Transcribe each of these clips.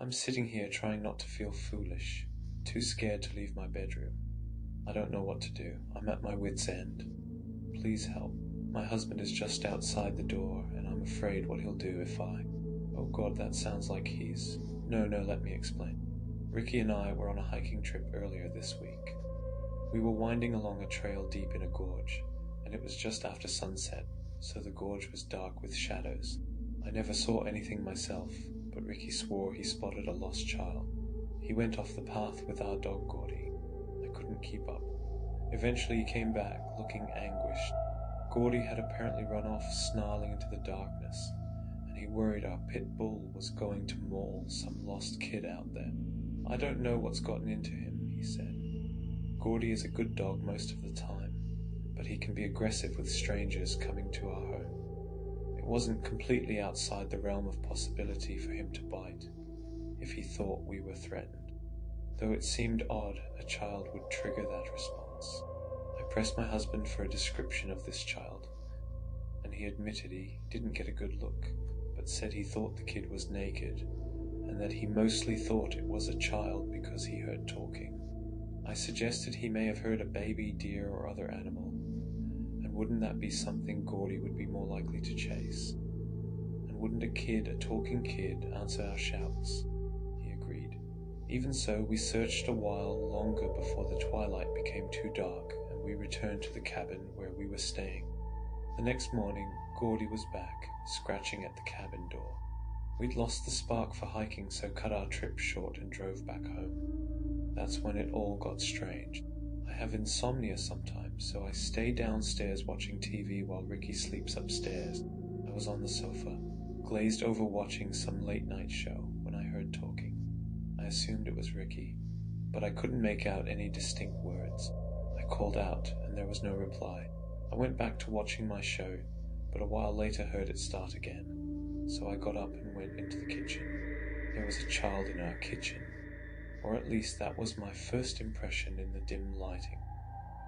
I'm sitting here trying not to feel foolish, too scared to leave my bedroom. I don't know what to do. I'm at my wit's end. Please help. My husband is just outside the door, and I'm afraid what he'll do if I... Oh God, that sounds like he's... No, let me explain. Ricky and I were on a hiking trip earlier this week. We were winding along a trail deep in a gorge, and it was just after sunset, so the gorge was dark with shadows. I never saw anything myself, but Ricky swore he spotted a lost child. He went off the path with our dog Gordy. I couldn't keep up. Eventually he came back, looking anguished. Gordy had apparently run off, snarling into the darkness, and he worried our pit bull was going to maul some lost kid out there. I don't know what's gotten into him, he said. Gordy is a good dog most of the time, but he can be aggressive with strangers coming to our home. It wasn't completely outside the realm of possibility for him to bite, if he thought we were threatened. Though it seemed odd a child would trigger that response. I pressed my husband for a description of this child, and he admitted he didn't get a good look, but said he thought the kid was naked, and that he mostly thought it was a child because he heard talking. I suggested he may have heard a baby, deer, or other animal, and wouldn't that be something Gordy would be more likely to chase? And wouldn't a talking kid, answer our shouts? He agreed. Even so, we searched a while longer before the twilight became too dark, and we returned to the cabin where we were staying. The next morning, Gordy was back, scratching at the cabin door. We'd lost the spark for hiking, so cut our trip short and drove back home. That's when it all got strange. I have insomnia sometimes, so I stay downstairs watching TV while Ricky sleeps upstairs. I was on the sofa, glazed over watching some late-night show when I heard talking. I assumed it was Ricky, but I couldn't make out any distinct words. I called out, and there was no reply. I went back to watching my show, but a while later heard it start again. So I got up and went into the kitchen. There was a child in our kitchen, or at least that was my first impression in the dim lighting.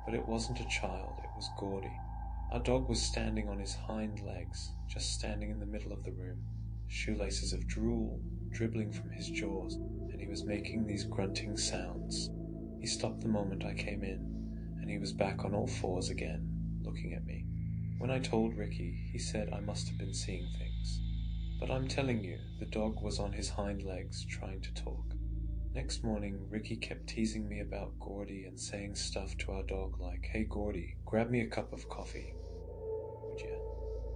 But it wasn't a child, it was Gordy. Our dog was standing on his hind legs, just standing in the middle of the room, shoelaces of drool dribbling from his jaws, and he was making these grunting sounds. He stopped the moment I came in, and he was back on all fours again, looking at me. When I told Ricky, he said I must have been seeing things. But I'm telling you, the dog was on his hind legs trying to talk. Next morning, Ricky kept teasing me about Gordy and saying stuff to our dog like, "Hey Gordy, grab me a cup of coffee, would you?"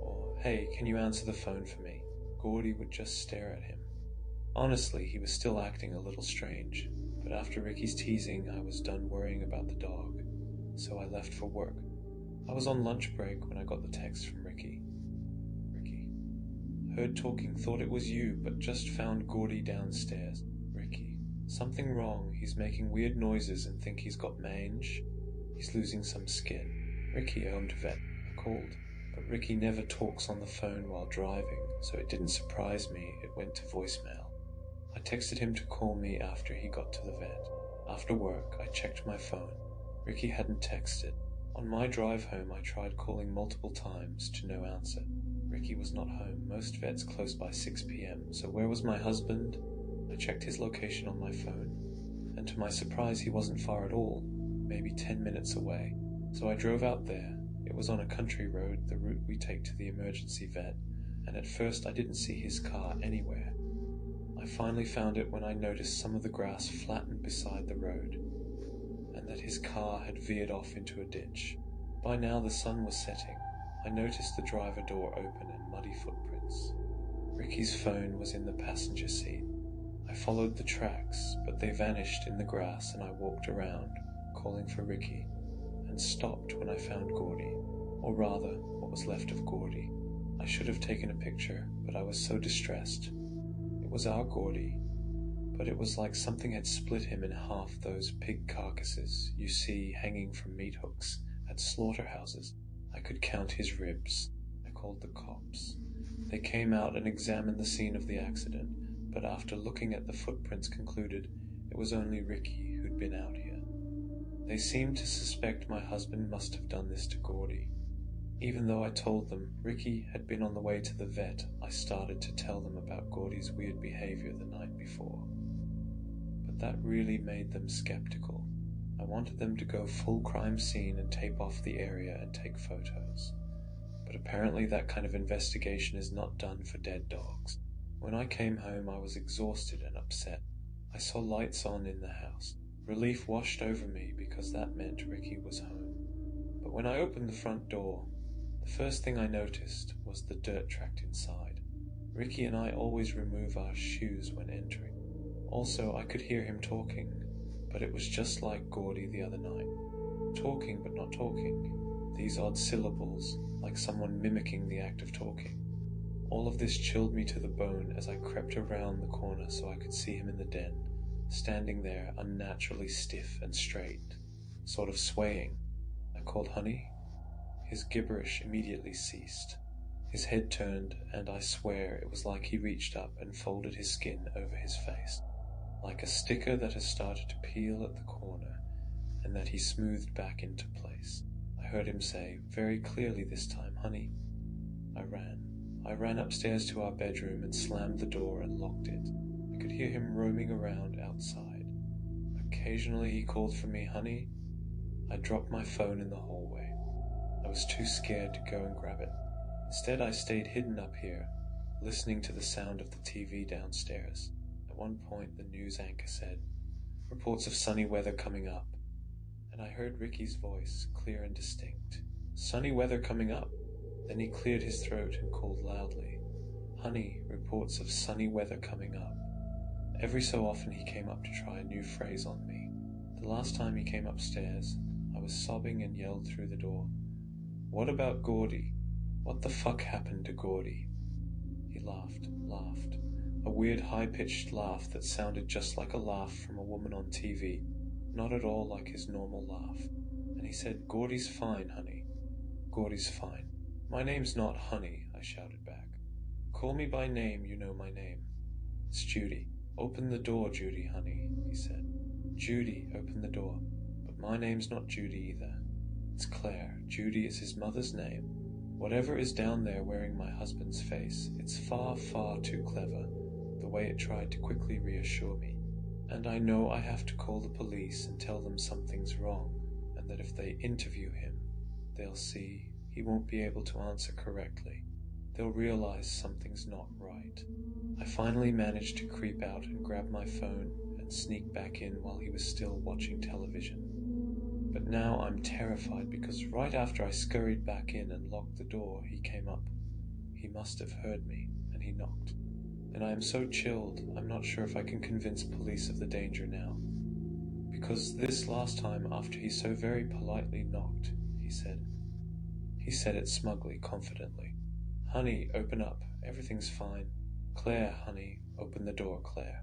Or, "Hey, can you answer the phone for me?" Gordy would just stare at him. Honestly, he was still acting a little strange, but after Ricky's teasing, I was done worrying about the dog, so I left for work. I was on lunch break when I got the text from Ricky. Ricky, heard talking, thought it was you, but just found Gordy downstairs. Ricky, something wrong, he's making weird noises and think he's got mange. He's losing some skin. Ricky, I'm to vet. I called, but Ricky never talks on the phone while driving, so it didn't surprise me, it went to voicemail. I texted him to call me after he got to the vet. After work, I checked my phone. Ricky hadn't texted. On my drive home, I tried calling multiple times to no answer. Ricky was not home. Most vets close by 6 p.m, so where was my husband? I checked his location on my phone, and to my surprise he wasn't far at all, maybe 10 minutes away. So I drove out there. It was on a country road, the route we take to the emergency vet, and at first I didn't see his car anywhere. I finally found it when I noticed some of the grass flattened beside the road, and that his car had veered off into a ditch. By now the sun was setting. I noticed the driver door open and muddy footprints. Ricky's phone was in the passenger seat. I followed the tracks, but they vanished in the grass, and I walked around, calling for Ricky, and stopped when I found Gordy, or rather, what was left of Gordy. I should have taken a picture, but I was so distressed. It was our Gordy, but it was like something had split him in half, those pig carcasses you see hanging from meat hooks at slaughterhouses. I could count his ribs. I called the cops. They came out and examined the scene of the accident, but after looking at the footprints concluded it was only Ricky who'd been out here. They seemed to suspect my husband must have done this to Gordy. Even though I told them Ricky had been on the way to the vet, I started to tell them about Gordy's weird behavior the night night before. But that really made them skeptical. I wanted them to go full crime scene and tape off the area and take photos. But apparently that kind of investigation is not done for dead dogs. When I came home, I was exhausted and upset. I saw lights on in the house. Relief washed over me because that meant Ricky was home. But when I opened the front door, the first thing I noticed was the dirt tracked inside. Ricky and I always remove our shoes when entering. Also, I could hear him talking, but it was just like Gordy the other night. Talking but not talking. These odd syllables, like someone mimicking the act of talking. All of this chilled me to the bone as I crept around the corner so I could see him in the den, standing there unnaturally stiff and straight, sort of swaying. I called honey. His gibberish immediately ceased. His head turned, and I swear it was like he reached up and folded his skin over his face, like a sticker that has started to peel at the corner, and that he smoothed back into place. I heard him say, very clearly this time, honey. I ran upstairs to our bedroom and slammed the door and locked it. I could hear him roaming around outside. Occasionally he called for me, honey. I dropped my phone in the hallway. I was too scared to go and grab it. Instead, I stayed hidden up here, listening to the sound of the TV downstairs. At one point, the news anchor said, reports of sunny weather coming up. And I heard Ricky's voice, clear and distinct. Sunny weather coming up. Then he cleared his throat and called loudly, honey, reports of sunny weather coming up. Every so often he came up to try a new phrase on me. The last time he came upstairs, I was sobbing and yelled through the door, what about Gordy? What the fuck happened to Gordy? He laughed, a weird high-pitched laugh that sounded just like a laugh from a woman on TV, not at all like his normal laugh. And he said, Gordy's fine, honey. Gordy's fine. My name's not Honey, I shouted back. Call me by name, you know my name. It's Judy. Open the door, Judy, honey, he said. Judy, open the door. But my name's not Judy either. It's Claire. Judy is his mother's name. Whatever is down there wearing my husband's face, it's far, far too clever, the way it tried to quickly reassure me. And I know I have to call the police and tell them something's wrong, and that if they interview him, they'll see he won't be able to answer correctly. They'll realize something's not right. I finally managed to creep out and grab my phone and sneak back in while he was still watching television. But now I'm terrified because right after I scurried back in and locked the door, he came up. He must have heard me, and he knocked. And I am so chilled, I'm not sure if I can convince police of the danger now. Because this last time, after he so very politely knocked, he said it smugly, confidently. Honey, open up. Everything's fine. Claire, honey, open the door, Claire.